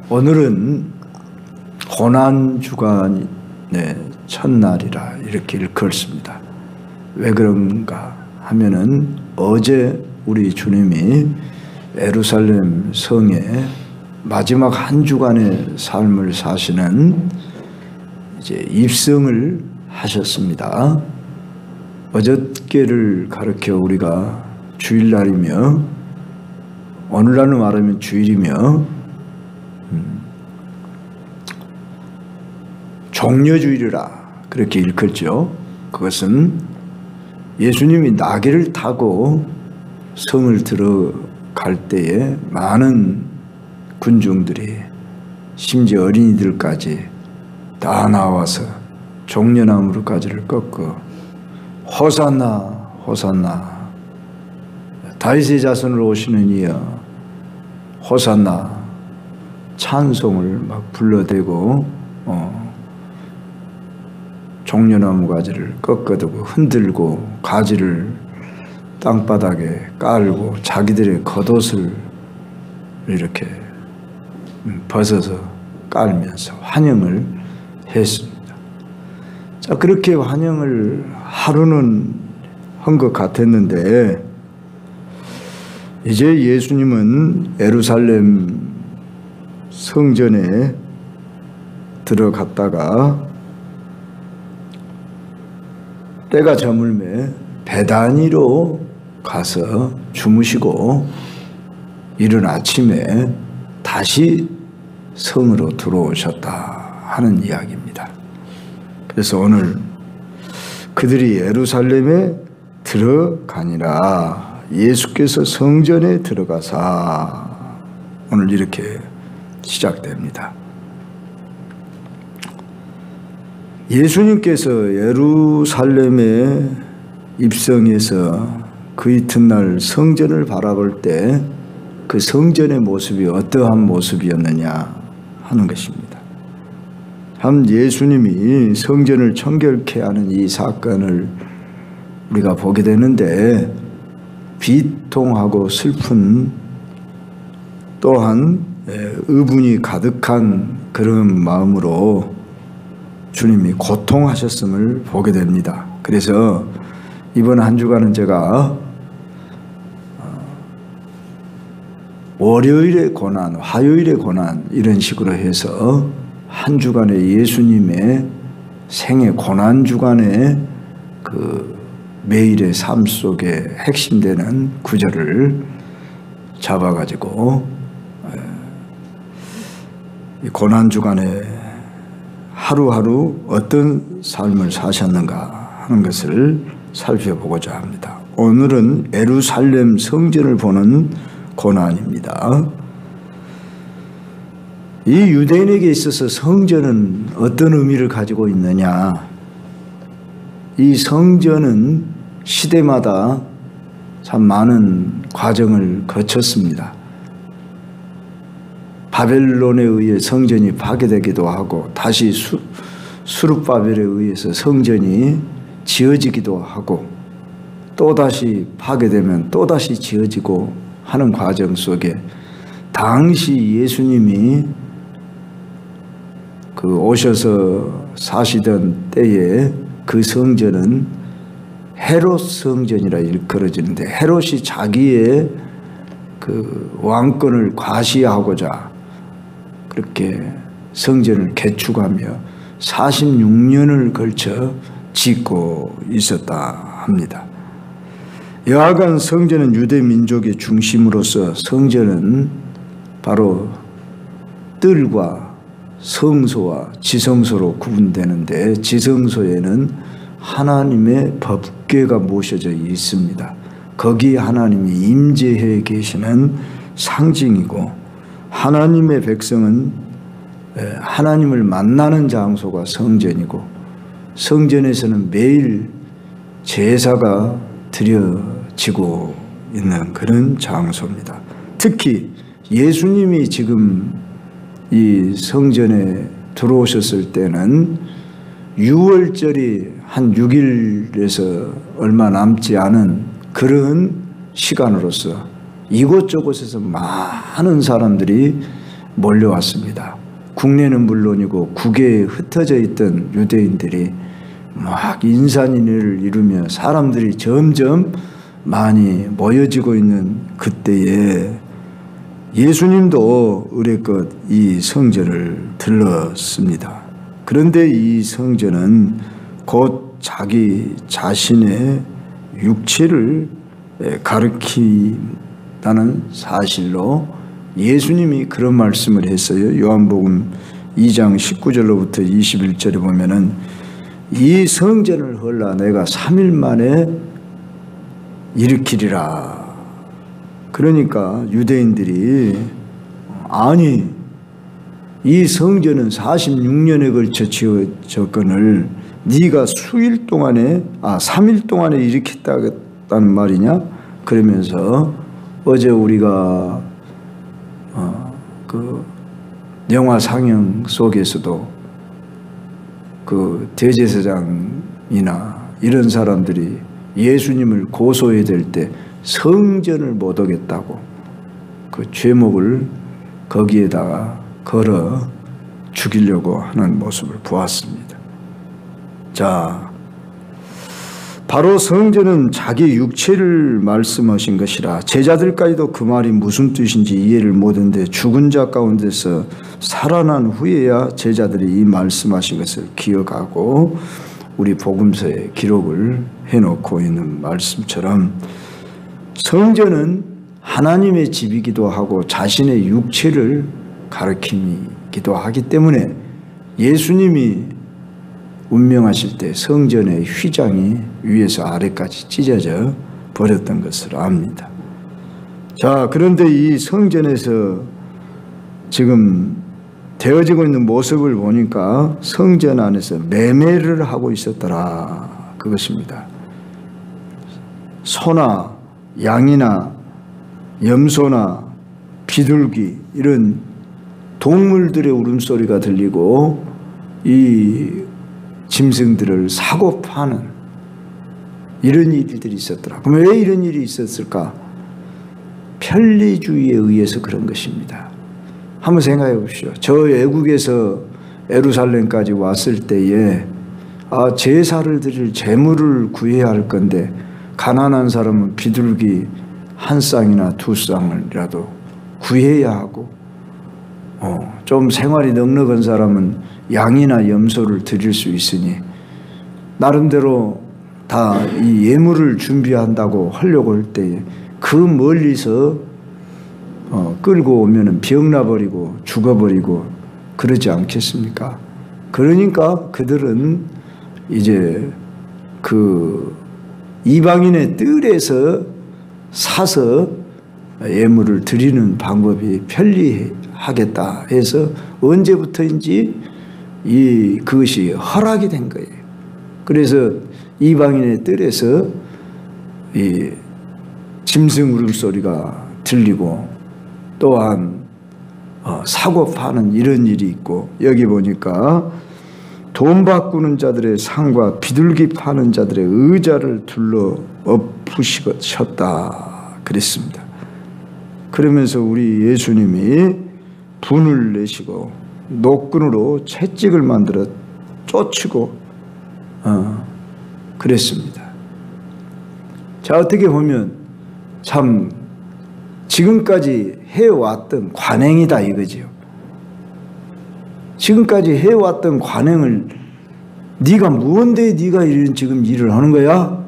오늘은 고난주간의 첫날이라 이렇게 일컬습니다. 왜 그런가 하면은 어제 우리 주님이 예루살렘 성에 마지막 한 주간의 삶을 사시는 이제 입성을 하셨습니다. 어저께를 가르쳐 우리가 주일날이며 오늘날로 말하면 주일이며 종려주일이라 그렇게 일컬죠. 그것은 예수님이 나귀를 타고 성을 들어갈 때에 많은 군중들이 심지어 어린이들까지 다 나와서 종려나무가지를 꺾고 호산나 호산나 다윗의 자손으로 오시는 이여 호산나 찬송을 막 불러대고 종려나무 가지를 꺾어두고 흔들고 가지를 땅바닥에 깔고 자기들의 겉옷을 이렇게 벗어서 깔면서 환영을 했습니다. 자, 그렇게 환영을 하루는 한 것 같았는데 이제 예수님은 예루살렘 성전에 들어갔다가 때가 저물매 베다니로 가서 주무시고 이른 아침에 다시 성으로 들어오셨다 하는 이야기입니다. 그래서 오늘 그들이 예루살렘에 들어가니라 예수께서 성전에 들어가사 오늘 이렇게 시작됩니다. 예수님께서 예루살렘에 입성해서 그 이튿날 성전을 바라볼 때 그 성전의 모습이 어떠한 모습이었느냐 하는 것입니다. 참 예수님이 성전을 청결케 하는 이 사건을 우리가 보게 되는데 비통하고 슬픈 또한 의분이 가득한 그런 마음으로 주님이 고통하셨음을 보게 됩니다. 그래서 이번 한 주간은 제가 월요일의 고난, 화요일의 고난 이런 식으로 해서 한 주간의 예수님의 생애 고난 주간의 그 매일의 삶 속에 핵심되는 구절을 잡아가지고 이 고난 주간에 하루하루 어떤 삶을 사셨는가 하는 것을 살펴보고자 합니다. 오늘은 예루살렘 성전을 보는 고난입니다. 이 유대인에게 있어서 성전은 어떤 의미를 가지고 있느냐? 이 성전은 시대마다 참 많은 과정을 거쳤습니다. 바벨론에 의해 성전이 파괴되기도 하고 다시 수룹바벨에 의해서 성전이 지어지기도 하고 또다시 파괴되면 또다시 지어지고 하는 과정 속에 당시 예수님이 그 오셔서 사시던 때에 그 성전은 헤롯 성전이라 일컬어지는데 헤롯이 자기의 그 왕권을 과시하고자 그렇게 성전을 개축하며 46년을 걸쳐 짓고 있었다 합니다. 여하간 성전은 유대 민족의 중심으로서 성전은 바로 뜰과 성소와 지성소로 구분되는데 지성소에는 하나님의 법궤가 모셔져 있습니다. 거기에 하나님이 임재해 계시는 상징이고 하나님의 백성은 하나님을 만나는 장소가 성전이고 성전에서는 매일 제사가 드려지고 있는 그런 장소입니다. 특히 예수님이 지금 이 성전에 들어오셨을 때는 6월절이 한 6일에서 얼마 남지 않은 그런 시간으로서 이곳저곳에서 많은 사람들이 몰려왔습니다. 국내는 물론이고 국외에 흩어져 있던 유대인들이 막 인산인해를 이루며 사람들이 점점 많이 모여지고 있는 그때에 예수님도 의례껏 이 성전을 들렀습니다. 그런데 이 성전은 곧 자기 자신의 육체를 가리킨다는 사실로 예수님이 그런 말씀을 했어요. 요한복음 2장 19절로부터 21절에 보면은 이 성전을 헐라 내가 3일 만에 일으키리라. 그러니까 유대인들이 아니 이 성전은 46년에 걸쳐 지어졌거늘 네가 3일 동안에 일으켰다는 말이냐? 그러면서 어제 우리가 그 영화 상영 속에서도 그 대제사장이나 이런 사람들이 예수님을 고소해야 될 때 성전을 못 오겠다고 그 죄목을 거기에다가 걸어 죽이려고 하는 모습을 보았습니다. 자, 바로 성전은 자기 육체를 말씀하신 것이라 제자들까지도 그 말이 무슨 뜻인지 이해를 못했는데 죽은 자 가운데서 살아난 후에야 제자들이 이 말씀하신 것을 기억하고 우리 복음서에 기록을 해놓고 있는 말씀처럼 성전은 하나님의 집이기도 하고 자신의 육체를 가리키기도 하기 때문에 예수님이 운명하실 때 성전의 휘장이 위에서 아래까지 찢어져 버렸던 것을 압니다. 자, 그런데 이 성전에서 지금 되어지고 있는 모습을 보니까 성전 안에서 매매를 하고 있었더라. 그것입니다. 소나 양이나 염소나 비둘기 이런 동물들의 울음소리가 들리고 이 짐승들을 사고 파는 이런 일들이 있었더라. 그럼 왜 이런 일이 있었을까? 편리주의에 의해서 그런 것입니다. 한번 생각해 보십시오. 저 외국에서 예루살렘까지 왔을 때에 제사를 드릴 제물을 구해야 할 건데 가난한 사람은 비둘기 한 쌍이나 두 쌍이라도 구해야 하고 좀 생활이 넉넉한 사람은 양이나 염소를 드릴 수 있으니 나름대로 다 이 예물을 준비한다고 하려고 할 때에 그 멀리서 끌고 오면은 병나버리고 죽어버리고 그러지 않겠습니까? 그러니까 그들은 이제 그 이방인의 뜰에서 사서 예물을 드리는 방법이 편리하겠다 해서 언제부터인지 그것이 허락이 된 거예요. 그래서 이방인의 뜰에서 이 짐승 울음소리가 들리고 또한 사고 파는 이런 일이 있고 여기 보니까 돈 바꾸는 자들의 상과 비둘기 파는 자들의 의자를 둘러 엎으셨다 그랬습니다. 그러면서 우리 예수님이 분을 내시고 노끈으로 채찍을 만들어 쫓고 그랬습니다. 자, 어떻게 보면 참 지금까지 해왔던 관행이다 이거지요. 지금까지 해왔던 관행을 네가 무언데 네가 이런 지금 일을 하는 거야?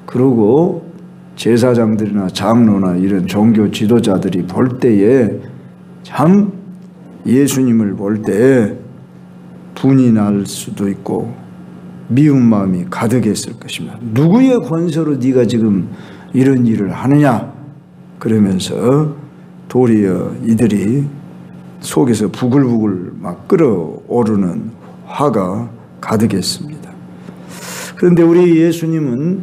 그러고 제사장들이나 장로나 이런 종교 지도자들이 볼 때에 참 예수님을 볼 때 분이 날 수도 있고 미운 마음이 가득했을 것입니다. 누구의 권세로 네가 지금 이런 일을 하느냐? 그러면서 도리어 이들이 속에서 부글부글 막 끓어오르는 화가 가득했습니다. 그런데 우리 예수님은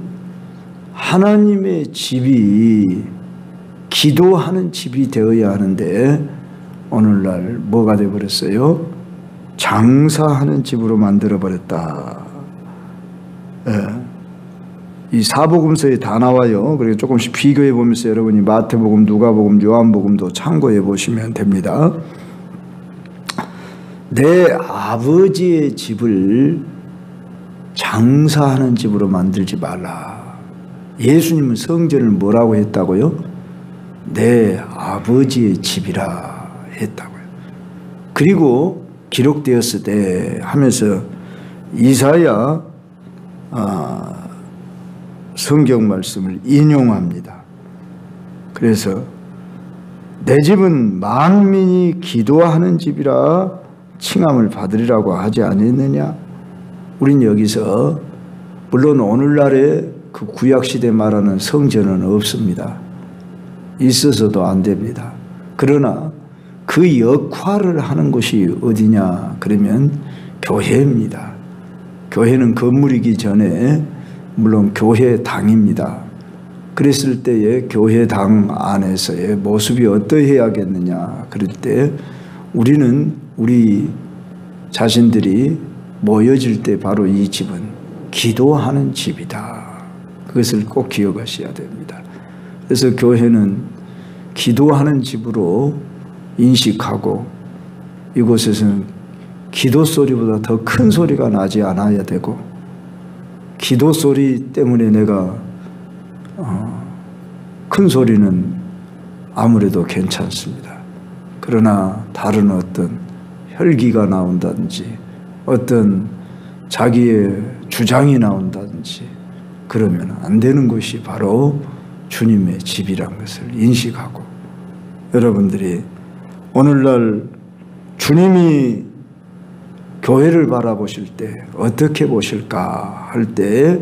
하나님의 집이 기도하는 집이 되어야 하는데 오늘날 뭐가 되어버렸어요? 장사하는 집으로 만들어버렸다. 이 사복음서에 다 나와요. 그리고 조금씩 비교해 보면서 여러분이 마태복음, 누가복음, 요한복음도 참고해 보시면 됩니다. 내 아버지의 집을 장사하는 집으로 만들지 말라. 예수님은 성전을 뭐라고 했다고요? 내 아버지의 집이라 했다고요. 그리고 기록되었을 때 하면서 이사야 성경 말씀을 인용합니다. 그래서 내 집은 만민이 기도하는 집이라 칭함을 받으리라고 하지 않았느냐? 우린 여기서 물론 오늘날의 그 구약시대 말하는 성전은 없습니다. 있어서도 안 됩니다. 그러나 그 역할을 하는 곳이 어디냐? 그러면 교회입니다. 교회는 건물이기 전에 물론 교회당입니다. 그랬을 때에 교회당 안에서의 모습이 어떠해야겠느냐? 그럴 때 우리는 우리 자신들이 모여질 때 바로 이 집은 기도하는 집이다. 그것을 꼭 기억하셔야 됩니다. 그래서 교회는 기도하는 집으로 인식하고 이곳에서는 기도 소리보다 더 큰 소리가 나지 않아야 되고 기도 소리 때문에 내가 큰 소리는 아무래도 괜찮습니다. 그러나 다른 어떤 혈기가 나온다든지 어떤 자기의 주장이 나온다든지 그러면 안 되는 것이 바로 주님의 집이란 것을 인식하고 여러분들이 오늘날 주님이 교회를 바라보실 때 어떻게 보실까 할 때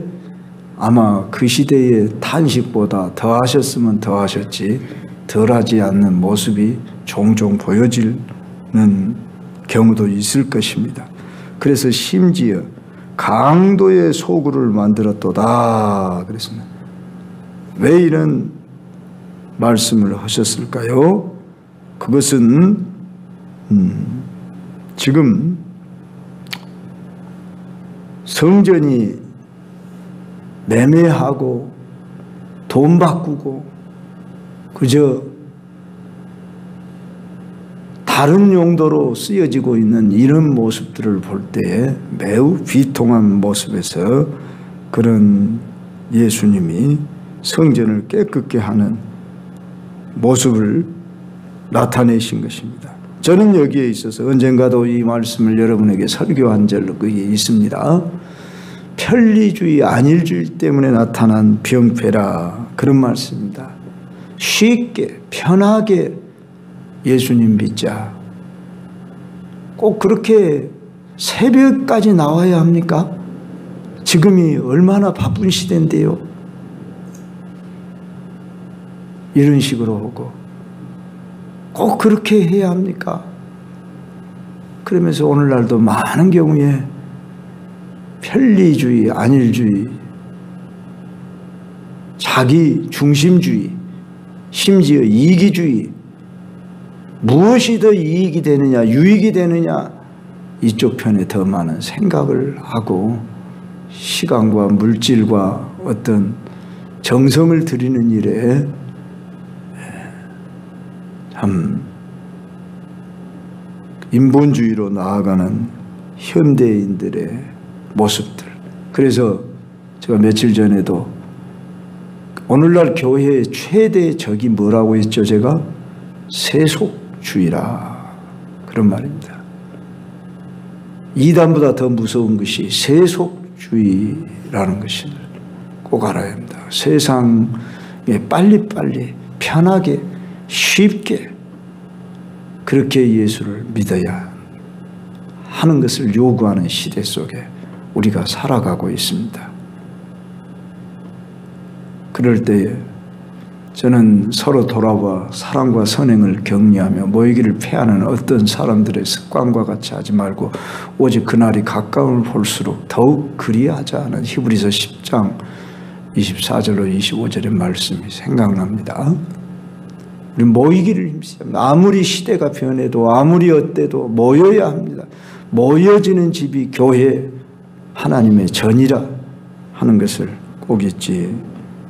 아마 그 시대의 탄식보다 더 하셨으면 더 하셨지 덜 하지 않는 모습이 종종 보여지는 경우도 있을 것입니다. 그래서 심지어 강도의 소굴을 만들었도다 그랬습니다. 왜 이런 말씀을 하셨을까요? 그것은 지금 성전이 매매하고 돈 바꾸고 그저 다른 용도로 쓰여지고 있는 이런 모습들을 볼 때 매우 비통한 모습에서 그런 예수님이 성전을 깨끗게 하는 모습을 나타내신 것입니다. 저는 여기에 있어서 언젠가도 이 말씀을 여러분에게 설교한 적이 있습니다. 편리주의, 안일주의 때문에 나타난 병폐라 그런 말씀입니다. 쉽게 편하게 예수님 믿자. 꼭 그렇게 새벽까지 나와야 합니까? 지금이 얼마나 바쁜 시대인데요. 이런 식으로 오고 꼭 그렇게 해야 합니까? 그러면서 오늘날도 많은 경우에 편리주의, 안일주의, 자기 중심주의, 심지어 이기주의, 무엇이 더 이익이 되느냐, 유익이 되느냐 이쪽 편에 더 많은 생각을 하고 시간과 물질과 어떤 정성을 들이는 일에 참 인본주의로 나아가는 현대인들의 모습들. 그래서 제가 며칠 전에도 오늘날 교회의 최대 적이 뭐라고 했죠? 제가 세속주의라 그런 말입니다. 이단보다 더 무서운 것이 세속주의라는 것을 꼭 알아야 합니다. 세상에 빨리빨리 편하게 쉽게 그렇게 예수를 믿어야 하는 것을 요구하는 시대 속에 우리가 살아가고 있습니다. 그럴 때에 저는 서로 돌아와 사랑과 선행을 격려하며 모이기를 패하는 어떤 사람들의 습관과 같이 하지 말고 오직 그날이 가까움을 볼수록 더욱 그리하자 하는 히브리서 10장 24절로 25절의 말씀이 생각납니다. 우리 모이기를 힘쓰자. 아무리 시대가 변해도 아무리 어때도 모여야 합니다. 모여지는 집이 교회 하나님의 전이라 하는 것을 꼭 잊지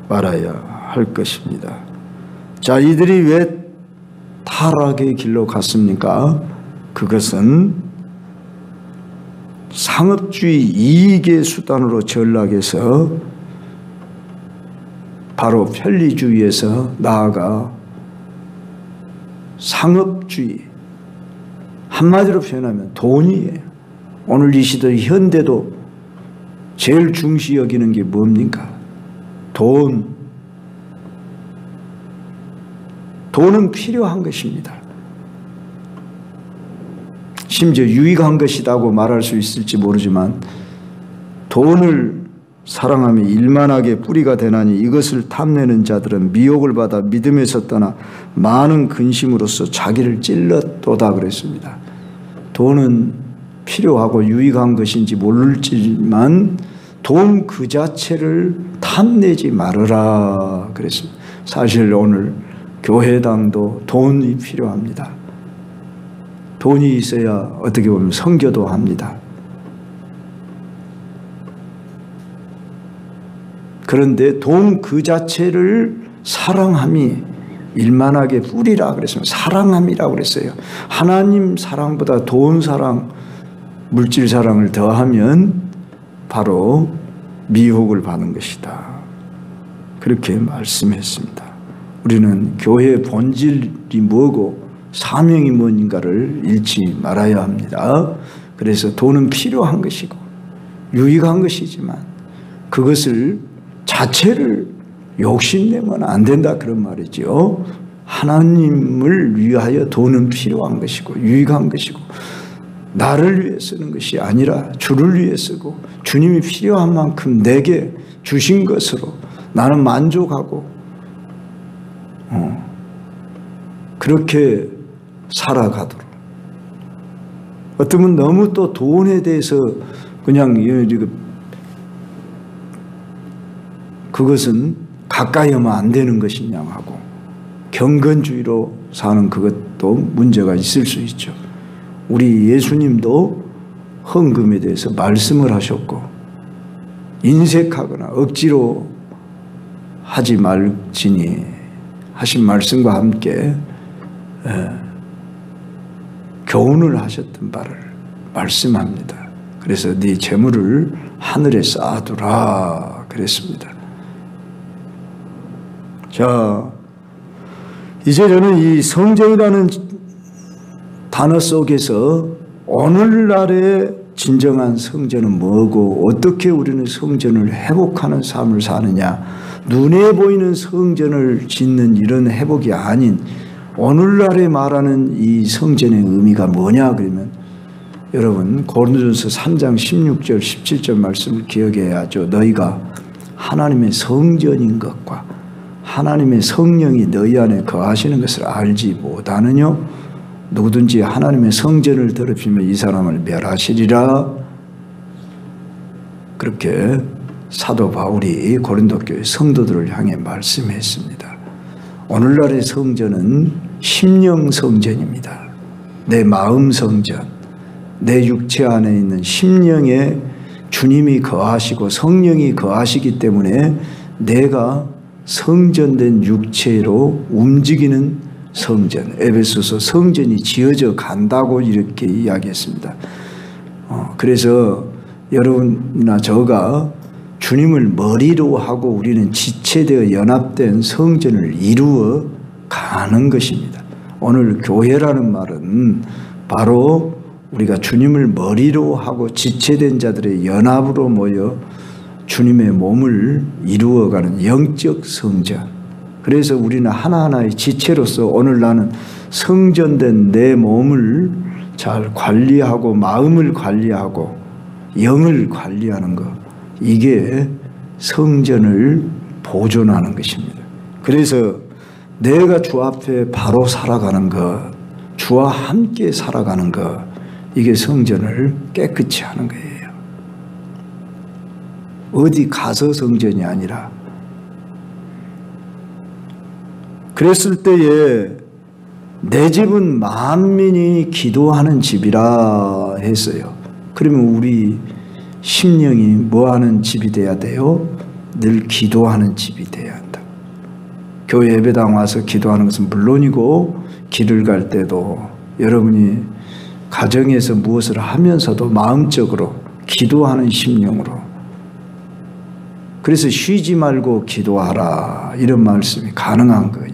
말아야 할 것입니다. 자, 이들이 왜 타락의 길로 갔습니까? 그것은 상업주의 이익의 수단으로 전락해서 바로 편리주의에서 나아가 상업주의, 한마디로 표현하면 돈이에요. 오늘 이 시대 현대도 제일 중시 여기는 게 뭡니까? 돈은 필요한 것입니다. 심지어 유익한 것이라고 말할 수 있을지 모르지만 돈을 사랑하며 일만하게 뿌리가 되나니 이것을 탐내는 자들은 미혹을 받아 믿음에서 떠나 많은 근심으로써 자기를 찔렀도다 그랬습니다. 돈은 필요하고 유익한 것인지 모를지만 돈 그 자체를 탐내지 말아라 그랬습니다. 사실 오늘 교회당도 돈이 필요합니다. 돈이 있어야 어떻게 보면 선교도 합니다. 그런데 돈 그 자체를 사랑함이 일만하게 뿌리라 그랬습니다. 사랑함이라고 그랬어요. 하나님 사랑보다 돈 사랑, 물질 사랑을 더하면 바로 미혹을 받는 것이다. 그렇게 말씀했습니다. 우리는 교회의 본질이 뭐고 사명이 뭔가를 잃지 말아야 합니다. 그래서 돈은 필요한 것이고 유익한 것이지만 그것을 자체를 욕심내면 안 된다 그런 말이죠. 하나님을 위하여 돈은 필요한 것이고 유익한 것이고 나를 위해 쓰는 것이 아니라 주를 위해 쓰고 주님이 필요한 만큼 내게 주신 것으로 나는 만족하고 그렇게 살아가도록. 어쩌면 너무 또 돈에 대해서 그냥 그것은 가까이 하면 안 되는 것이냐 하고 경건주의로 사는 그것도 문제가 있을 수 있죠. 우리 예수님도 헌금에 대해서 말씀을 하셨고 인색하거나 억지로 하지 말지니 하신 말씀과 함께 교훈을 하셨던 바를 말씀합니다. 그래서 네 재물을 하늘에 쌓아두라 그랬습니다. 자, 이제 저는 이 성전이라는 단어 속에서 오늘날의 진정한 성전은 뭐고 어떻게 우리는 성전을 회복하는 삶을 사느냐, 눈에 보이는 성전을 짓는 이런 회복이 아닌 오늘날에 말하는 이 성전의 의미가 뭐냐 그러면 여러분 고린도전서 3장 16절 17절 말씀을 기억해야죠. 너희가 하나님의 성전인 것과 하나님의 성령이 너희 안에 거하시는 것을 알지 못하느뇨? 누구든지 하나님의 성전을 더럽히면 이 사람을 멸하시리라. 그렇게 사도 바울이 고린도 교회 성도들을 향해 말씀했습니다. 오늘날의 성전은 심령 성전입니다. 내 마음 성전, 내 육체 안에 있는 심령에 주님이 거하시고 성령이 거하시기 때문에 내가 성전된 육체로 움직이는 성전, 에베소서 성전이 지어져 간다고 이렇게 이야기했습니다. 그래서 여러분이나 저가 주님을 머리로 하고 우리는 지체되어 연합된 성전을 이루어 가는 것입니다. 오늘 교회라는 말은 바로 우리가 주님을 머리로 하고 지체된 자들의 연합으로 모여 주님의 몸을 이루어가는 영적 성전. 그래서 우리는 하나하나의 지체로서 오늘 나는 성전된 내 몸을 잘 관리하고 마음을 관리하고 영을 관리하는 것, 이게 성전을 보존하는 것입니다. 그래서 내가 주 앞에 바로 살아가는 것, 주와 함께 살아가는 것, 이게 성전을 깨끗이 하는 거예요. 어디 가서 성전이 아니라. 그랬을 때에 내 집은 만민이 기도하는 집이라 했어요. 그러면 우리 심령이 뭐하는 집이 돼야 돼요? 늘 기도하는 집이 돼야 한다. 교회 예배당 와서 기도하는 것은 물론이고 길을 갈 때도 여러분이 가정에서 무엇을 하면서도 마음적으로 기도하는 심령으로. 그래서 쉬지 말고 기도하라 이런 말씀이 가능한 거예요.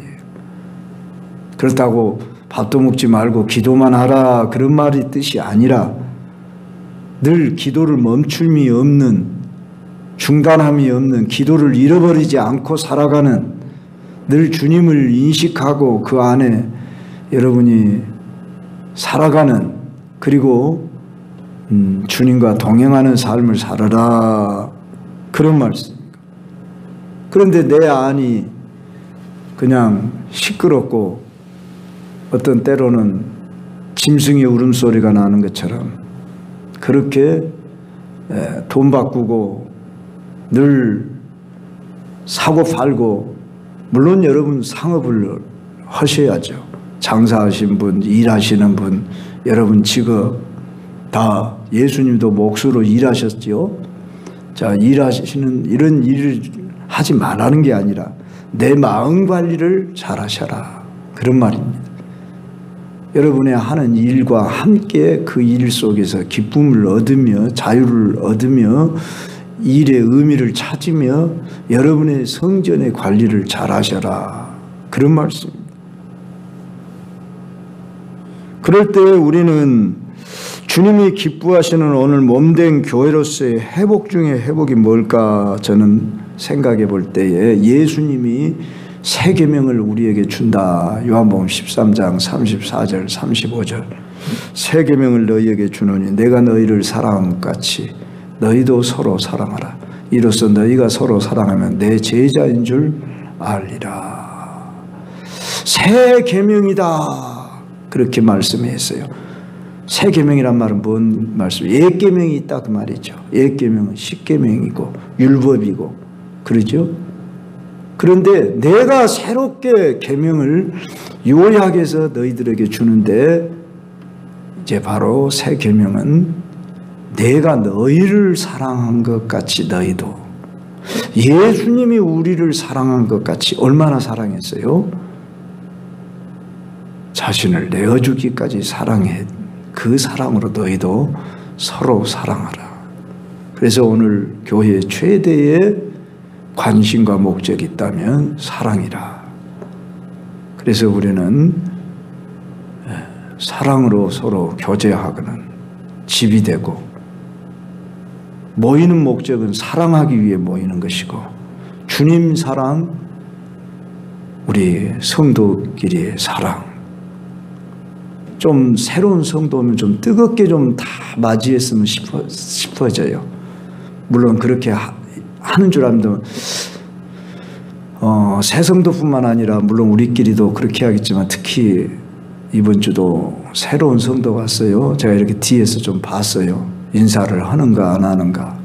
그렇다고 밥도 먹지 말고 기도만 하라 그런 말이 뜻이 아니라 늘 기도를 멈춤이 없는, 중단함이 없는, 기도를 잃어버리지 않고 살아가는, 늘 주님을 인식하고 그 안에 여러분이 살아가는, 그리고 주님과 동행하는 삶을 살아라 그런 말씀입니다. 그런데 내 안이 그냥 시끄럽고 어떤 때로는 짐승의 울음소리가 나는 것처럼 그렇게 돈 바꾸고 늘 사고 팔고, 물론 여러분 상업을 하셔야죠. 장사하신 분, 일하시는 분, 여러분 직업 다 예수님도 몫으로 일하셨죠. 자, 일하시는 이런 일을 하지 말라는 게 아니라 내 마음 관리를 잘 하셔라 그런 말입니다. 여러분의 하는 일과 함께 그 일 속에서 기쁨을 얻으며 자유를 얻으며 일의 의미를 찾으며 여러분의 성전의 관리를 잘 하셔라 그런 말씀입니다. 그럴 때 우리는 주님이 기뻐하시는 오늘 몸된 교회로서의 회복 중에 회복이 뭘까 저는 생각해 볼 때에 예수님이 새 계명을 우리에게 준다. 요한복음 13장 34절 35절 새 계명을 너희에게 주노니 내가 너희를 사랑한 것 같이 너희도 서로 사랑하라. 이로써 너희가 서로 사랑하면 내 제자인 줄 알리라. 새 계명이다 그렇게 말씀했어요. 새 계명이란 말은 뭔 말씀이에요? 옛 계명이 있다 그 말이죠. 옛 계명은 십계명이고 율법이고 그러죠. 그런데 내가 새롭게 계명을 요약해서 너희들에게 주는데 이제 바로 새 계명은 내가 너희를 사랑한 것 같이 너희도, 예수님이 우리를 사랑한 것 같이 얼마나 사랑했어요? 자신을 내어주기까지 사랑해. 그 사랑으로 너희도 서로 사랑하라. 그래서 오늘 교회의 최대의 관심과 목적이 있다면 사랑이라. 그래서 우리는 사랑으로 서로 교제하고는 집이 되고, 모이는 목적은 사랑하기 위해 모이는 것이고, 주님 사랑, 우리 성도끼리의 사랑. 좀 새로운 성도면 좀 뜨겁게 좀 다 맞이했으면 싶어져요. 물론 그렇게 하는 줄 알면 새 성도뿐만 아니라 물론 우리끼리도 그렇게 하겠지만 특히 이번 주도 새로운 성도가 왔어요. 제가 이렇게 뒤에서 좀 봤어요. 인사를 하는가 안 하는가.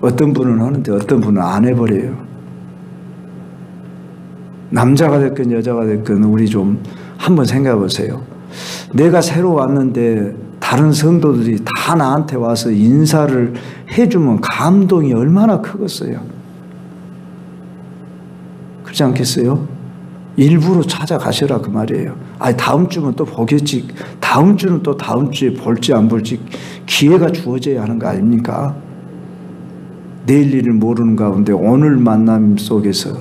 어떤 분은 하는데 어떤 분은 안 해버려요. 남자가 됐건 여자가 됐건 우리 좀 한번 생각해 보세요. 내가 새로 왔는데 다른 성도들이 다 나한테 와서 인사를 해주면 감동이 얼마나 크겠어요. 그렇지 않겠어요? 일부러 찾아가시라 그 말이에요. 아니 다음 주면 또 보겠지. 다음 주는 또 다음 주에 볼지 안 볼지 기회가 주어져야 하는 거 아닙니까? 내일 일을 모르는 가운데 오늘 만남 속에서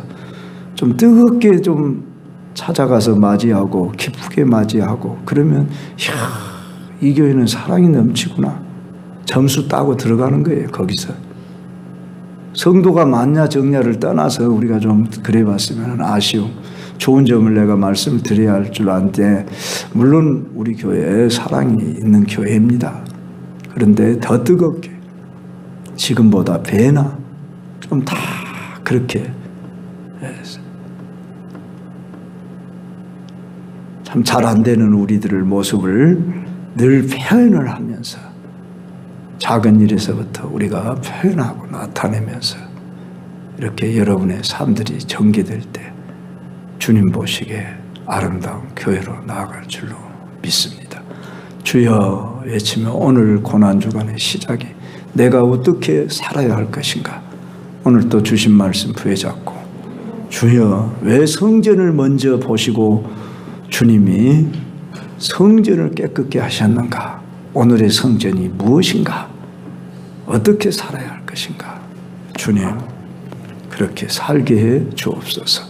좀 뜨겁게 좀 찾아가서 맞이하고 기쁘게 맞이하고 그러면 이야, 이 교회는 사랑이 넘치구나. 점수 따고 들어가는 거예요. 거기서. 성도가 많냐 적냐를 떠나서 우리가 좀 그래 봤으면 아쉬움. 좋은 점을 내가 말씀을 드려야 할 줄 아는데 물론 우리 교회에 사랑이 있는 교회입니다. 그런데 더 뜨겁게 지금보다 배나 좀 다 그렇게 참 잘 안 되는 우리들의 모습을 늘 표현을 하면서 작은 일에서부터 우리가 표현하고 나타내면서 이렇게 여러분의 삶들이 전개될 때 주님 보시기에 아름다운 교회로 나아갈 줄로 믿습니다. 주여 외치며 오늘 고난주간의 시작이 내가 어떻게 살아야 할 것인가. 오늘 또 주신 말씀 부여잡고 주여 왜 성전을 먼저 보시고 주님이 성전을 깨끗게 하셨는가. 오늘의 성전이 무엇인가. 어떻게 살아야 할 것인가? 주님, 그렇게 살게 해 주옵소서.